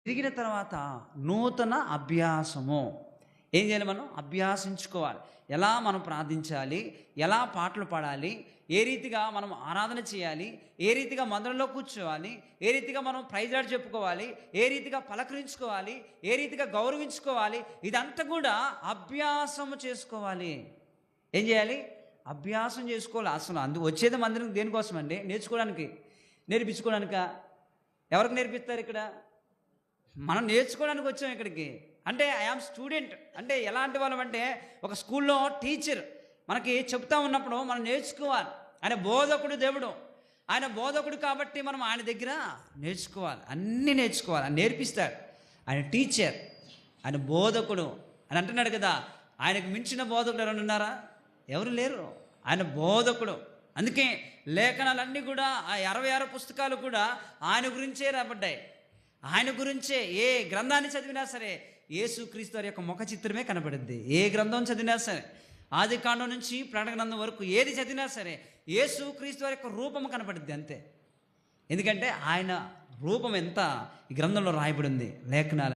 తిరిగిన తర్వాత నూతన అభ్యాసము. ఏం చేయాలి? మనం అభ్యాసించుకోవాలి. ఎలా మనం ప్రార్థించాలి, ఎలా పాటలు పాడాలి, ఏ రీతిగా మనం ఆరాధన చేయాలి, ఏ రీతిగా మందిరంలో కూర్చోవాలి, ఏ రీతిగా మనం ప్రైజ్ లార్డ్ చెప్పుకోవాలి, ఏ రీతిగా పలకరించుకోవాలి, ఏ రీతిగా గౌరవించుకోవాలి, ఇదంతా కూడా అభ్యాసము చేసుకోవాలి. ఏం చేయాలి? అభ్యాసం చేసుకోవాలి. అసలు వచ్చేది మందిరం దేనికోసం అండి? నేర్చుకోవడానికి, నేర్పించుకోవడానికా? ఎవరికి నేర్పిస్తారు ఇక్కడ? మనం నేర్చుకోవడానికి వచ్చాం ఇక్కడికి. అంటే ఐఆమ్ స్టూడెంట్ అంటే ఎలాంటి వాళ్ళం అంటే, ఒక స్కూల్లో టీచర్ మనకి చెప్తా ఉన్నప్పుడు మనం నేర్చుకోవాలి. ఆయన బోధకుడు దేవుడు, ఆయన బోధకుడు కాబట్టి మనం ఆయన దగ్గర నేర్చుకోవాలి, అన్నీ నేర్చుకోవాలి. ఆయన నేర్పిస్తాడు. ఆయన టీచర్, ఆయన బోధకుడు అని అంటున్నాడు కదా. ఆయనకు మించిన బోధకుడు ఎవరైనా ఉన్నారా? ఎవరు లేరు. ఆయన బోధకుడు. అందుకే లేఖనాలన్నీ కూడా, ఆ 66 పుస్తకాలు కూడా ఆయన గురించే రాబడ్డాయి. ఆయన గురించే. ఏ గ్రంథాన్ని చదివినా సరే యేసుక్రీస్తు వారి యొక్క ముఖ చిత్రమే కనబడుద్ది. ఏ గ్రంథం చదివినా సరే, ఆది కాండం నుంచి ప్రకటన గ్రంథం వరకు ఏది చదివినా సరే యేసుక్రీస్తు వారి యొక్క రూపము కనబడుద్ది అంతే. ఎందుకంటే ఆయన రూపం ఎంత ఈ గ్రంథంలో రాయబడింది, లేఖనాలు.